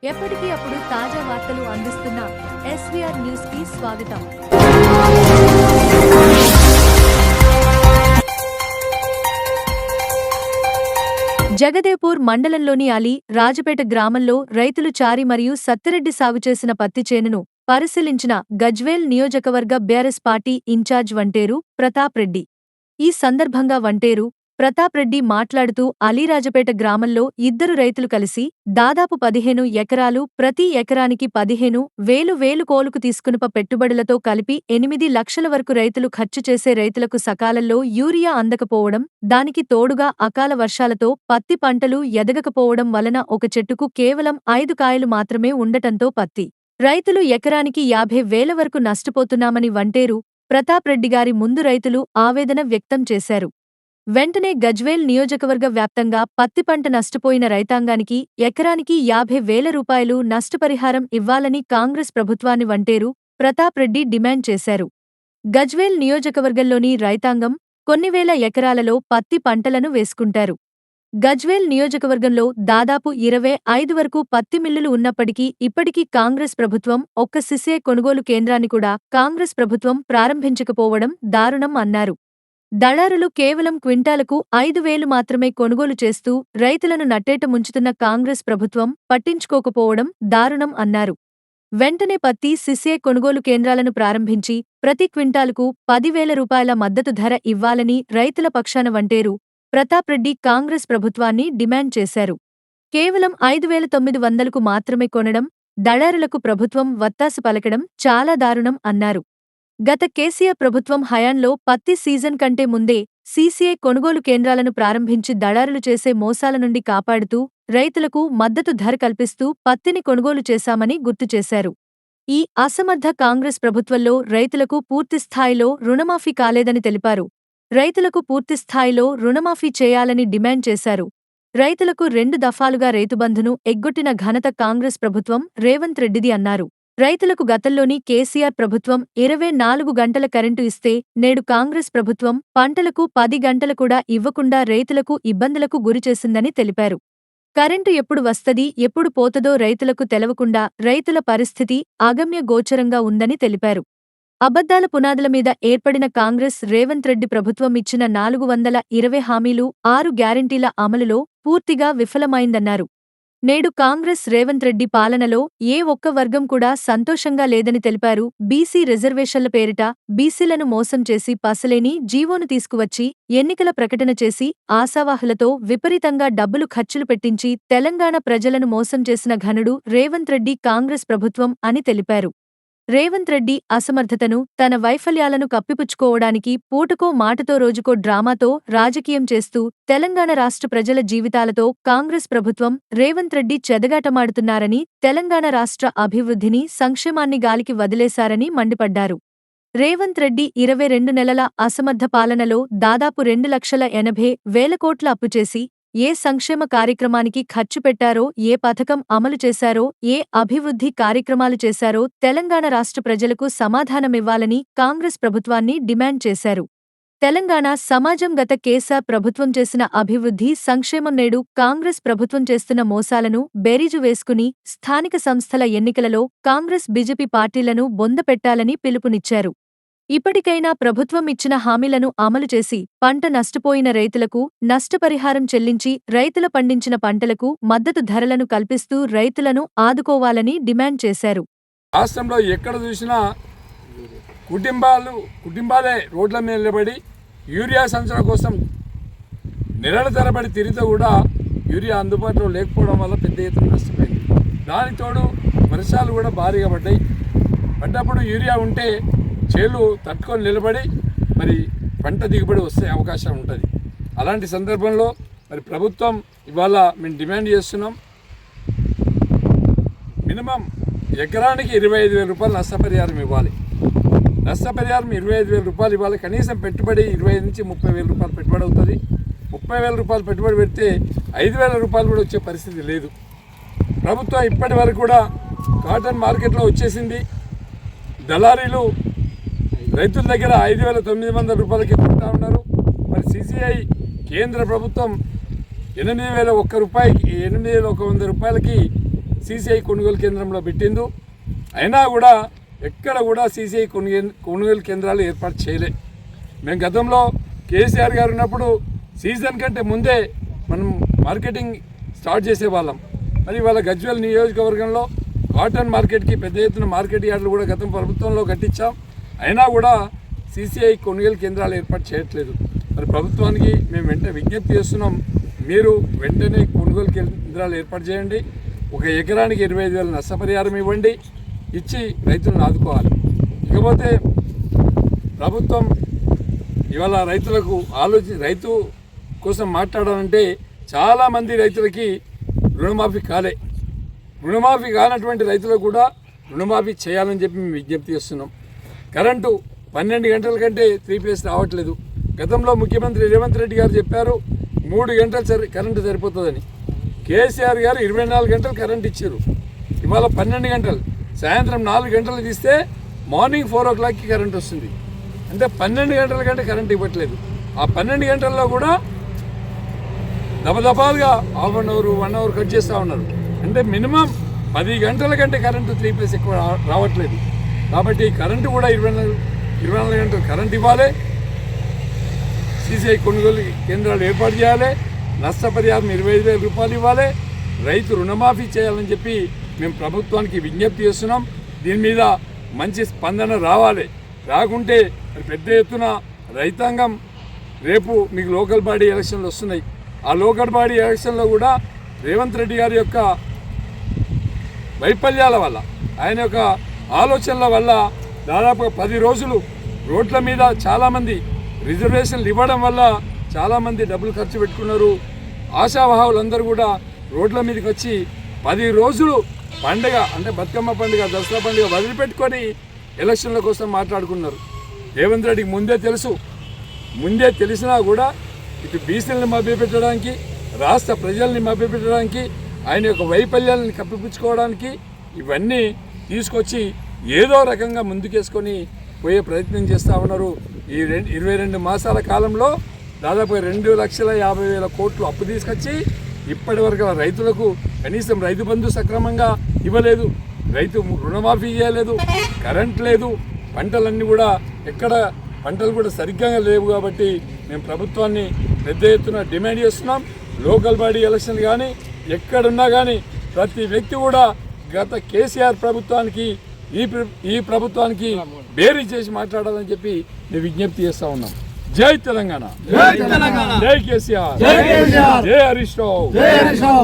ఎప్పటికీ అప్పుడు తాజా వార్తలు అందిస్తున్న ఎస్వీఆర్ న్యూస్ కి స్వాగతం. జగదేవ్పూర్ మండలంలోని అలీ రాజపేట గ్రామంలో రైతులు చారి మరియు సత్తిరెడ్డి సాగు చేసిన పత్తి చేనును పరిశీలించిన గజ్వేల్ నియోజకవర్గ బీఆర్ఎస్ పార్టీ ఇన్ఛార్జ్ వంటేరు ప్రతాప్ రెడ్డి. ఈ సందర్భంగా వంటేరు ప్రతాప్ రెడ్డి మాట్లాడుతూ అలీరాజపేట గ్రామంలో ఇద్దరు రైతులు కలిసి దాదాపు 15 ఎకరాలు, ప్రతి ఎకరానికి 15,000 కోలుకు తీసుకునుప పెట్టుబడులతో కలిపి 8 లక్షల వరకు రైతులు ఖర్చు చేసే రైతులకు సకాలంలో యూరియా అందకపోవడం, దానికి తోడుగా అకాల వర్షాలతో పత్తి పంటలు ఎదగకపోవడం వలన ఒక చెట్టుకు కేవలం 5 కాయలు మాత్రమే ఉండటంతో పత్తి రైతులు ఎకరానికి 50,000 వరకు నష్టపోతున్నామని వంటేరు ప్రతాప్ రెడ్డిగారి ముందు రైతులు ఆవేదన వ్యక్తం చేశారు. వెంటనే గజ్వేల్ నియోజకవర్గ వ్యాప్తంగా పత్తి పంట నష్టపోయిన రైతాంగానికి ఎకరానికి 50,000 రూపాయలు నష్టపరిహారం ఇవ్వాలని కాంగ్రెస్ ప్రభుత్వాన్ని వంటేరు ప్రతాప్ రెడ్డి డిమాండ్ చేశారు. గజ్వేల్ నియోజకవర్గంలోని రైతాంగం కొన్ని వేల ఎకరాలలో పత్తి పంటలను వేసుకుంటారు. గజ్వేల్ నియోజకవర్గంలో దాదాపు 25 వరకు పత్తి మిల్లులు ఉన్నప్పటికీ ఇప్పటికీ కాంగ్రెస్ ప్రభుత్వం ఒక్క సిసే కొనుగోలు కేంద్రాన్ని కూడా కాంగ్రెస్ ప్రభుత్వం ప్రారంభించకపోవడం దారుణం అన్నారు. దళారులు కేవలం క్వింటాలకు 5,000 మాత్రమే కొనుగోలు చేస్తూ రైతులను నట్టేట ముంచుతున్న కాంగ్రెస్ ప్రభుత్వం పట్టించుకోకపోవడం దారుణం అన్నారు. వెంటనే పత్తి సిసే కొనుగోలు కేంద్రాలను ప్రారంభించి ప్రతి క్వింటాలుకు 10,000 రూపాయల మద్దతు ధర ఇవ్వాలని రైతుల పక్షాన వంటేరు ప్రతాప్ రెడ్డి కాంగ్రెస్ ప్రభుత్వాన్ని డిమాండ్ చేశారు. కేవలం 5,900కు మాత్రమే కొనడం, దళారులకు ప్రభుత్వం వత్తాసు పలకడం చాలా దారుణం అన్నారు. గత కేసీఆర్ ప్రభుత్వం హయాంలో పత్తి సీజన్ కంటే ముందే సీసీఐ కొనుగోలు కేంద్రాలను ప్రారంభించి దళారులు చేసే మోసాల నుండి కాపాడుతూ రైతులకు మద్దతు ధర కల్పిస్తూ పత్తిని కొనుగోలు చేశామని గుర్తుచేశారు. ఈ అసమర్థ కాంగ్రెస్ ప్రభుత్వంలో రైతులకు పూర్తిస్థాయిలో రుణమాఫీ కాలేదని తెలిపారు. రైతులకు పూర్తిస్థాయిలో రుణమాఫీ చేయాలని డిమాండ్ చేశారు. రైతులకు 2 దఫాలుగా రైతుబంధును ఎగ్గొట్టిన ఘనత కాంగ్రెస్ ప్రభుత్వం రేవంత్ రెడ్డిది అన్నారు. రైతులకు గతంలోని కేసీఆర్ ప్రభుత్వం 24 గంటల కరెంటు ఇస్తే నేడు కాంగ్రెస్ ప్రభుత్వం పంటలకు 10 గంటలు కూడా ఇవ్వకుండా రైతులకు ఇబ్బందులకు గురిచేసిందని తెలిపారు. కరెంటు ఎప్పుడు వస్తది, ఎప్పుడు పోతదో రైతులకు తెలవకుండా రైతుల పరిస్థితి అగమ్య గోచరంగా ఉందని తెలిపారు. అబద్ధాల పునాదుల మీద ఏర్పడిన కాంగ్రెస్ రేవంత్ రెడ్డి ప్రభుత్వం ఇచ్చిన 420 హామీలు, 6 గ్యారంటీల అమలులో పూర్తిగా విఫలమైందన్నారు. నేడు కాంగ్రెస్ రేవంత్ రెడ్డి పాలనలో ఏ ఒక్క వర్గం కూడా సంతోషంగా లేదని తెలిపారు. బీసీ రిజర్వేషన్ల పేరిట బీసీలను మోసం చేసి పసలేని జీవోను తీసుకువచ్చి ఎన్నికల ప్రకటన చేసి ఆశావాహులతో విపరీతంగా డబ్బులు ఖర్చులు పెట్టించి తెలంగాణ ప్రజలను మోసం చేసిన ఘనుడు రేవంత్ రెడ్డి కాంగ్రెస్ ప్రభుత్వం అని తెలిపారు. రేవంత్ రెడ్డి అసమర్థతను, తన వైఫల్యాలను కప్పిపుచ్చుకోవడానికి పూటకో మాటతో రోజుకో డ్రామాతో రాజకీయం చేస్తూ తెలంగాణ రాష్ట్ర ప్రజల జీవితాలతో కాంగ్రెస్ ప్రభుత్వం రేవంత్ రెడ్డి చెదగాటమాడుతున్నారని, తెలంగాణ రాష్ట్ర అభివృద్ధిని, సంక్షేమాన్ని గాలికి వదిలేశారని మండిపడ్డారు. రేవంత్ రెడ్డి 22 నెలల అసమర్థ పాలనలో దాదాపు 2,80,000 కోట్ల అప్పు చేసి ఏ సంక్షేమ కార్యక్రమానికి ఖర్చు పెట్టారో, ఏ పథకం అమలు చేశారో, ఏ అభివృద్ధి కార్యక్రమాలు చేశారో తెలంగాణ రాష్ట్ర ప్రజలకు సమాధానమివ్వాలని కాంగ్రెస్ ప్రభుత్వాన్ని డిమాండ్ చేశారు. తెలంగాణ సమాజం గత కేసీఆర్ ప్రభుత్వం చేసిన అభివృద్ధి, సంక్షేమం నేడు కాంగ్రెస్ ప్రభుత్వం చేస్తున్న మోసాలను బేరీజు వేసుకుని స్థానిక సంస్థల ఎన్నికలలో కాంగ్రెస్ బీజేపీ పార్టీలను బొందపెట్టాలని పిలుపునిచ్చారు. ఇప్పటికైనా ప్రభుత్వం ఇచ్చిన హామీలను అమలు చేసి పంట నష్టపోయిన రైతులకు నష్టపరిహారం చెల్లించి రైతుల పండించిన పంటలకు మద్దతు ధరలను కల్పిస్తూ రైతులను ఆదుకోవాలని డిమాండ్ చేశారు. రాష్ట్రంలో ఎక్కడ చూసినా కుటుంబాలే రోడ్ల మీద నిలబడి యూరియా సంచలనం కోసం నెలల తరబడి తిరిగితే కూడా యూరియా అందుబాటులో లేకపోవడం వల్ల పెద్ద ఎత్తున నష్టపోయింది. దానికి తోడు వర్షాలు కూడా భారీగా పడ్డప్పుడు యూరియా ఉంటే చేలు తట్టుకొని నిలబడి మరి పంట దిగుబడి వస్తే అవకాశం ఉంటుంది. అలాంటి సందర్భంలో మరి ప్రభుత్వం ఇవాళ మేము డిమాండ్ చేస్తున్నాం, మినిమం ఎకరానికి 25,000 రూపాయలు నష్టపరిహారం ఇవ్వాలి. నష్టపరిహారం 25,000 రూపాయలు ఇవ్వాలి. కనీసం పెట్టుబడి 25,000 నుంచి 30,000 రూపాయలు పెట్టుబడి అవుతుంది. 30,000 రూపాయలు పెట్టుబడి పెడితే 5,000 రూపాయలు కూడా వచ్చే పరిస్థితి లేదు. ప్రభుత్వం ఇప్పటి వరకు కూడా కాటన్ మార్కెట్లో వచ్చేసింది. దళారీలు రైతుల దగ్గర 5,900 రూపాయలకి కొంటా ఉన్నారు. మరి సీసీఐ కేంద్ర ప్రభుత్వం 8,100 రూపాయలకి సీసీఐ కొనుగోలు కేంద్రంలో పెట్టిండు. అయినా కూడా ఎక్కడ కూడా సీసీఐ కొనుగోలు కేంద్రాలు ఏర్పాటు చేయలే. మేము గతంలో కేసీఆర్ గారు ఉన్నప్పుడు సీజన్ కంటే ముందే మనం మార్కెటింగ్ స్టార్ట్ చేసేవాళ్ళం. మరి ఇవాళ గజ్వేల్ నియోజకవర్గంలో కాటన్ మార్కెట్కి పెద్ద ఎత్తున మార్కెట్ యార్డులు కూడా గతం ప్రభుత్వంలో కట్టించాం. అయినా కూడా సీసీఐ కొనుగోలు కేంద్రాలు ఏర్పాటు చేయట్లేదు. మరి ప్రభుత్వానికి మేము వెంటనే విజ్ఞప్తి చేస్తున్నాం, మీరు వెంటనే కొనుగోలు కేంద్రాలు ఏర్పాటు చేయండి. ఒక ఎకరానికి 25,000 నష్టపరిహారం ఇవ్వండి, ఇచ్చి రైతులను ఆదుకోవాలి. ఇకపోతే ప్రభుత్వం ఇవాళ రైతులకు రైతు కోసం మాట్లాడాలంటే చాలామంది రైతులకి రుణమాఫీ కాలే. రుణమాఫీ కానటువంటి రైతులకు కూడా రుణమాఫీ చేయాలని చెప్పి మేము విజ్ఞప్తి చేస్తున్నాం. కరెంటు 12 గంటల కంటే 3 ఫేజ్ రావట్లేదు. గతంలో ముఖ్యమంత్రి రేవంత్ రెడ్డి గారు చెప్పారు 3 గంటలు కరెంటు సరిపోతుందని. కేసీఆర్ గారు 24 గంటలు కరెంట్ ఇచ్చారు. ఇవాళ 12 గంటలు, సాయంత్రం 4 గంటలు తీస్తే మార్నింగ్ 4 o'clockకి కరెంట్ వస్తుంది. అంటే 12 గంటల కంటే కరెంట్ ఇవ్వట్లేదు. ఆ 12 గంటల్లో కూడా దబదబాలుగా half an hour 1 hour cut చేస్తూ ఉన్నారు. అంటే మినిమం 10 గంటల కంటే కరెంటు 3 ఫేజ్ ఎక్కువ రావట్లేదు. కాబట్టి కరెంటు కూడా 24 గంటలు కరెంట్ ఇవ్వాలి, సీసీఐ కొనుగోలు కేంద్రాలు ఏర్పాటు చేయాలి, నష్టపరిహారం 25,000 రూపాయలు ఇవ్వాలి, రైతు రుణమాఫీ చేయాలని చెప్పి మేము ప్రభుత్వానికి విజ్ఞప్తి చేస్తున్నాం. దీని మీద మంచి స్పందన రావాలి. రాకుంటే పెద్ద ఎత్తున రైతాంగం రేపు మీకు లోకల్ బాడీ ఎలక్షన్లు వస్తున్నాయి. ఆ లోకల్ బాడీ ఎలక్షన్లో కూడా రేవంత్ రెడ్డి గారి యొక్క వైఫల్యాల వల్ల, ఆయన యొక్క ఆలోచనల వల్ల దాదాపుగా 10 రోజులు రోడ్ల మీద చాలామంది రిజర్వేషన్లు ఇవ్వడం వల్ల చాలామంది డబ్బులు ఖర్చు పెట్టుకున్నారు. ఆశావాహులందరూ కూడా రోడ్ల మీదకి వచ్చి 10 రోజులు పండుగ అంటే బతుకమ్మ పండుగ, దసరా పండుగ వదిలిపెట్టుకొని ఎలక్షన్ల కోసం మాట్లాడుకున్నారు. రేవంత్ రెడ్డికి ముందే తెలిసినా కూడా ఇటు బీసీలని మభ్యపెట్టడానికి, రాష్ట్ర ప్రజల్ని మభ్యపెట్టడానికి, ఆయన యొక్క వైఫల్యాలను కప్పిపుచ్చుకోవడానికి ఇవన్నీ తీసుకొచ్చి ఏదో రకంగా ముందుకేసుకొని పోయే ప్రయత్నం చేస్తూ ఉన్నారు. ఈ 22 మాసాల కాలంలో దాదాపు 2,50,000 కోట్లు అప్పు తీసుకొచ్చి ఇప్పటి వరకు రైతులకు కనీసం రైతు బంధు సక్రమంగా ఇవ్వలేదు, రైతు రుణమాఫీ చేయలేదు, కరెంట్ లేదు, పంటలన్నీ కూడా పంటలు కూడా సరిగ్గా లేవు. కాబట్టి మేము ప్రభుత్వాన్ని పెద్ద ఎత్తున డిమాండ్ చేస్తున్నాం. లోకల్ బాడీ ఎలక్షన్ కానీ ఎక్కడున్నా కానీ ప్రతి వ్యక్తి కూడా గత కేసీఆర్ ప్రభుత్వానికి ఈ ప్రభుత్వానికి బేరీ చేసి మాట్లాడాలని చెప్పి మేము విజ్ఞప్తి చేస్తా ఉన్నాం. జై తెలంగాణ, జై కేసీఆర్, జై హరీష్ రావు.